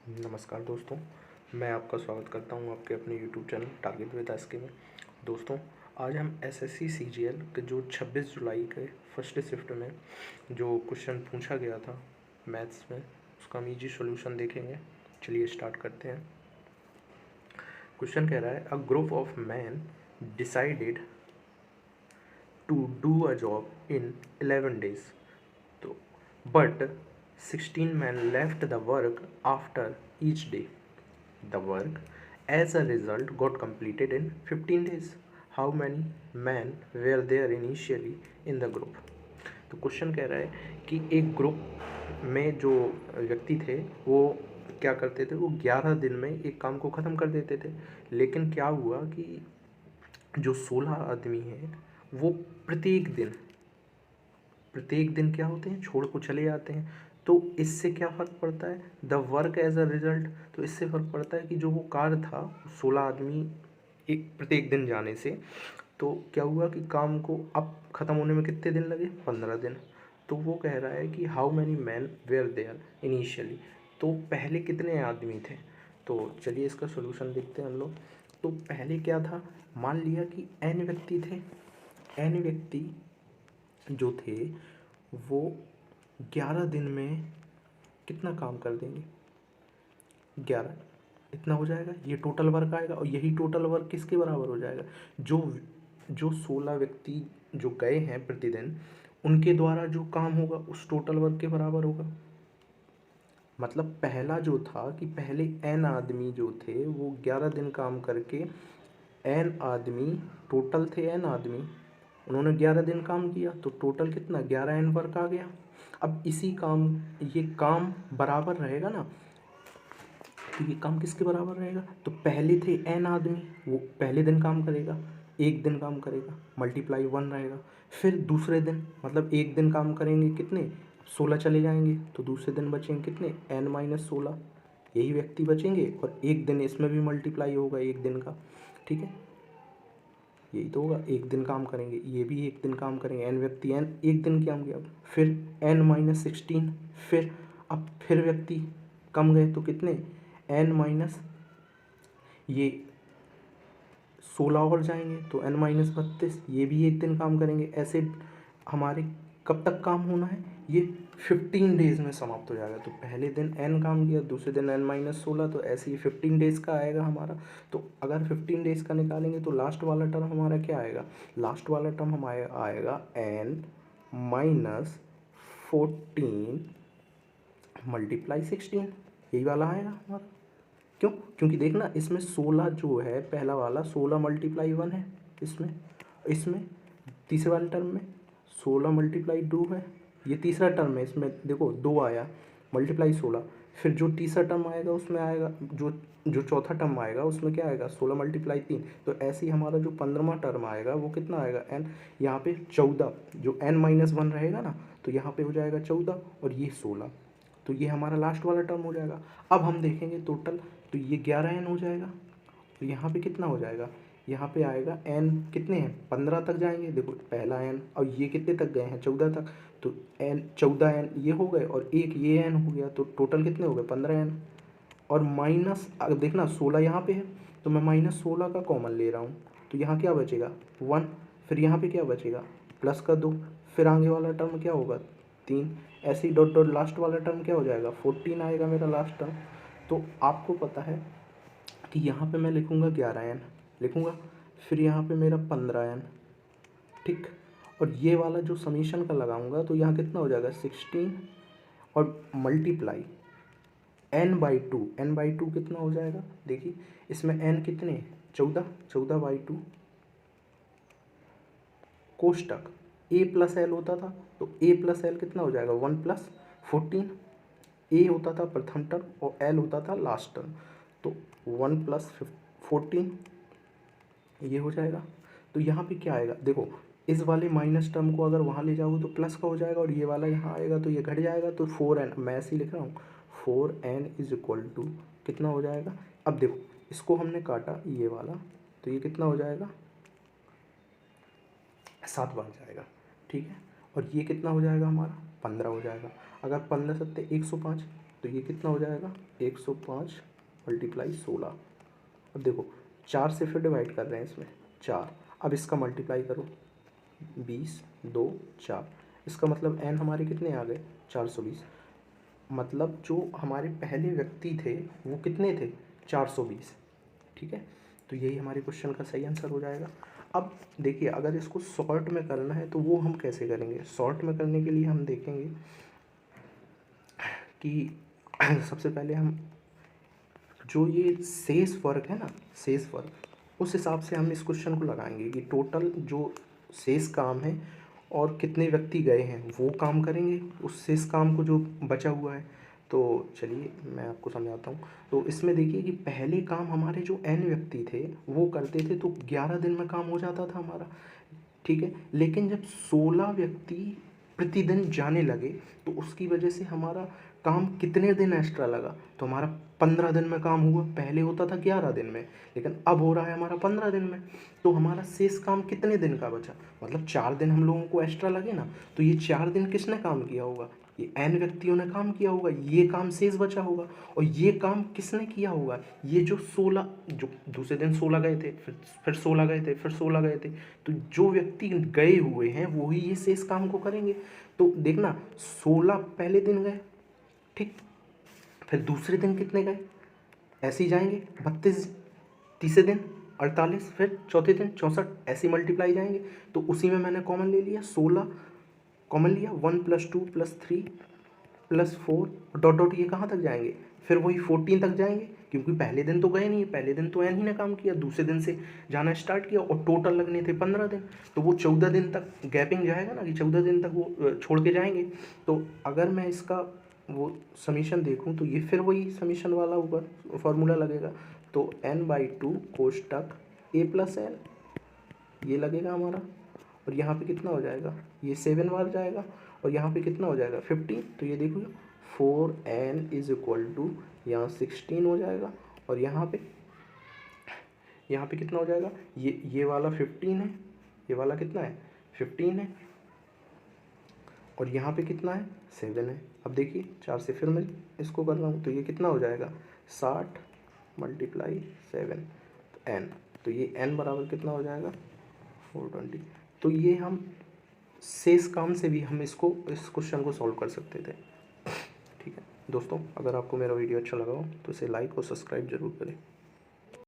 नमस्कार दोस्तों, मैं आपका स्वागत करता हूं आपके अपने YouTube channel target with SK में। दोस्तों, आज हम एसएससी सीजीएल के जो 26 जुलाई के फर्स्ट शिफ्ट में जो क्वेश्चन पूछा गया था मैथ्स में, उसका हम इजी सॉल्यूशन देखेंगे। चलिए स्टार्ट करते हैं। क्वेश्चन कह रहा है, a group of man decided to do a job in 11 days, तो but 16 men left the work after each day. The work as a result got completed in 15 days. How many men were there initially in the group? तो question कह रहा है कि एक group में जो व्यक्ति थे वो क्या करते थे, वो 11 दिन में एक काम को ख़त्म कर देते थे। लेकिन क्या हुआ कि जो 16 आदमी हैं वो प्रत्येक दिन क्या होते हैं, छोड़ को चले जाते हैं। तो इससे क्या फ़र्क पड़ता है, the work as a result, तो इससे फ़र्क पड़ता है कि जो वो कार्य था 16 आदमी एक प्रत्येक दिन जाने से, तो क्या हुआ कि काम को अब ख़त्म होने में कितने दिन लगे, 15 दिन। तो वो कह रहा है कि how many man were there initially, तो पहले कितने आदमी थे। तो चलिए इसका सोल्यूशन देखते हैं हम लोग। तो पहले क्या था, मान लिया कि एन व्यक्ति थे। एन व्यक्ति जो थे वो 11 दिन में कितना काम कर देंगे, 11 इतना हो जाएगा, ये टोटल वर्क आएगा। और यही टोटल वर्क किसके बराबर हो जाएगा, जो जो 16 व्यक्ति जो गए हैं प्रतिदिन, उनके द्वारा जो काम होगा उस टोटल वर्क के बराबर होगा। मतलब पहला जो था कि पहले एन आदमी जो थे वो 11 दिन काम करके, एन आदमी टोटल थे, एन आदमी उन्होंने 11 दिन काम किया, तो टोटल कितना 11 एन वर्क आ गया। अब इसी काम, ये काम बराबर रहेगा ना, तो ये काम किसके बराबर रहेगा, तो पहले थे एन आदमी, वो पहले दिन काम करेगा, एक दिन काम करेगा, मल्टीप्लाई 1 रहेगा। फिर दूसरे दिन, मतलब एक दिन काम करेंगे कितने, 16 चले जाएंगे, तो दूसरे दिन बचेंगे कितने, n-16, यही व्यक्ति बचेंगे। और एक दिन इसमें भी मल्टीप्लाई होगा एक दिन का, ठीक है, यही तो होगा, एक दिन काम करेंगे, ये भी एक दिन काम करेंगे, एन व्यक्ति, एन एक दिन काम किया, फिर n-16, फिर अब फिर व्यक्ति कम गए तो कितने, n- ये 16 और जाएंगे तो n-32, ये भी एक दिन काम करेंगे। ऐसे हमारे कब तक काम होना है, ये 15 डेज़ में समाप्त हो जाएगा। तो पहले दिन n काम किया, दूसरे दिन n-16, तो ऐसे ही 15 डेज़ का आएगा हमारा। तो अगर 15 डेज़ का निकालेंगे तो लास्ट वाला टर्म हमारा क्या आएगा, लास्ट वाला टर्म हमारा आएगा n-14 मल्टीप्लाई 16, यही वाला आएगा हमारा। क्यों, क्योंकि देखना इसमें 16 जो है, पहला वाला 16 मल्टीप्लाई 1 है, इसमें इसमें तीसरे वाले टर्म में 16 मल्टीप्लाई 2 है, ये तीसरा टर्म है, इसमें देखो 2 आया मल्टीप्लाई 16। फिर जो तीसरा टर्म आएगा उसमें आएगा, जो जो चौथा टर्म आएगा उसमें क्या आएगा, 16 मल्टीप्लाई 3। तो ऐसे ही हमारा जो 15वां टर्म आएगा वो कितना आएगा, एन, यहाँ पे 14, जो n-1 रहेगा ना, तो यहाँ पे हो जाएगा 14 और ये 16, तो ये हमारा लास्ट वाला टर्म हो जाएगा। अब हम देखेंगे टोटल, तो ये 11 n हो जाएगा, तो यहाँ पे कितना हो जाएगा, यहाँ पे आएगा n कितने हैं, 15 तक जाएंगे, देखो पहला n, और ये कितने तक गए हैं, 14 तक, तो n 14 n ये हो गए और एक ये n हो गया, तो टोटल कितने हो गए, 15 n। और माइनस, अगर देखना 16 यहाँ पे है, तो मैं -16 का कॉमन ले रहा हूँ, तो यहाँ क्या बचेगा 1, फिर यहाँ पे क्या बचेगा प्लस का 2, फिर आगे वाला टर्म क्या होगा 3, ऐसे ही डॉट डॉट लास्ट वाला टर्म क्या हो जाएगा 14 आएगा मेरा लास्ट टर्म। तो आपको पता है कि यहाँ पे मैं लिखूँगा 11n लिखूँगा, फिर यहाँ पे मेरा 15n, ठीक। और ये वाला जो समीशन का लगाऊंगा तो यहाँ कितना हो जाएगा 16 और मल्टीप्लाई n/2, n/2 कितना हो जाएगा, देखिए इसमें n कितने, 14, 14/2 कोष्टक a प्लस एल होता था, तो a प्लस एल कितना हो जाएगा 1 + 14, a होता था प्रथम टर्म और l होता था लास्ट टर्म, तो 1 + 14 ये हो जाएगा। तो यहाँ पे क्या आएगा, देखो इस वाले माइनस टर्म को अगर वहाँ ले जाओगे तो प्लस का हो जाएगा, और ये वाला यहाँ आएगा तो ये घट जाएगा, तो 4n, मैं ऐसे ही लिख रहा हूँ 4n = कितना हो जाएगा। अब देखो इसको हमने काटा ये वाला, तो ये कितना हो जाएगा 7 बन जाएगा, ठीक है। और ये कितना हो जाएगा हमारा 15 हो जाएगा। अगर 15 × 7 = 105, तो ये कितना हो जाएगा 105 मल्टीप्लाई 16। अब देखो 4 से फिर डिवाइड कर रहे हैं इसमें 4, अब इसका मल्टीप्लाई करो 20 2 4, इसका मतलब n हमारे कितने आ गए 420। मतलब जो हमारे पहले व्यक्ति थे वो कितने थे 420। ठीक है, तो यही हमारे क्वेश्चन का सही आंसर हो जाएगा। अब देखिए अगर इसको शॉर्ट में करना है तो वो हम कैसे करेंगे। शॉर्ट में करने के लिए हम देखेंगे कि सबसे पहले हम जो ये शेष वर्ग है ना, शेष वर्ग, उस हिसाब से हम इस क्वेश्चन को लगाएंगे कि टोटल जो शेष काम है और कितने व्यक्ति गए हैं वो काम करेंगे उस शेष काम को जो बचा हुआ है। तो चलिए मैं आपको समझाता हूँ। तो इसमें देखिए कि पहले काम हमारे जो n व्यक्ति थे वो करते थे तो 11 दिन में काम हो जाता था हमारा। ठीक है, लेकिन जब 16 व्यक्ति प्रतिदिन जाने लगे तो उसकी वजह से हमारा काम कितने दिन एक्स्ट्रा लगा, तो हमारा 15 दिन में काम हुआ। पहले होता था 11 दिन में, लेकिन अब हो रहा है हमारा 15 दिन में। तो हमारा शेष काम कितने दिन का बचा, मतलब 4 दिन हम लोगों को एक्स्ट्रा लगे ना। तो ये 4 दिन किसने काम किया होगा, ये n व्यक्तियों ने काम किया होगा, ये काम शेष बचा होगा। और ये काम किसने किया होगा, ये जो 16, जो दूसरे दिन 16 गए थे, फिर 16 गए थे, फिर 16 गए थे, तो जो व्यक्ति गए हुए हैं वो ही ये शेष काम को करेंगे। तो देखना 16 पहले दिन गए, ठीक, फिर दूसरे दिन कितने गए, ऐसे ही जाएंगे 32, तीसरे दिन 48, फिर चौथे दिन 64, ऐसे मल्टीप्लाई जाएंगे। तो उसी में मैंने कॉमन ले लिया 16 कॉमन लिया, 1 + 2 + 3 + 4 डॉट डॉट, ये कहाँ तक जाएंगे, फिर वही 14 तक जाएंगे, क्योंकि पहले दिन तो गए नहीं है, पहले दिन तो n ही ने काम किया, दूसरे दिन से जाना स्टार्ट किया और टोटल लगने थे 15 दिन। तो वो 14 दिन तक गैपिंग जाएगा ना, कि 14 दिन तक वो छोड़ के जाएंगे। तो अगर मैं इसका वो समीशन देखूँ तो ये फिर वही समीशन वाला ऊपर फॉर्मूला लगेगा। तो n/2 कोष्टक a + n ये लगेगा हमारा, और यहाँ पे कितना हो जाएगा, ये 7 बार जाएगा, और यहाँ पे कितना हो जाएगा 15। तो ये देखो 4n = यहाँ 16 हो जाएगा, और यहाँ पे कितना हो जाएगा, ये वाला 15 है, ये वाला कितना है 15 है, और यहाँ पे कितना है 7 है। अब देखिए 4 से फिर मैं इसको कर रहा हूँ, तो ये कितना हो जाएगा 60 × 7 तो n, तो ये n बराबर कितना हो जाएगा 420। तो ये हम शेष काम से भी हम इस क्वेश्चन को सॉल्व कर सकते थे। ठीक है दोस्तों, अगर आपको मेरा वीडियो अच्छा लगा हो तो इसे लाइक और सब्सक्राइब जरूर करें।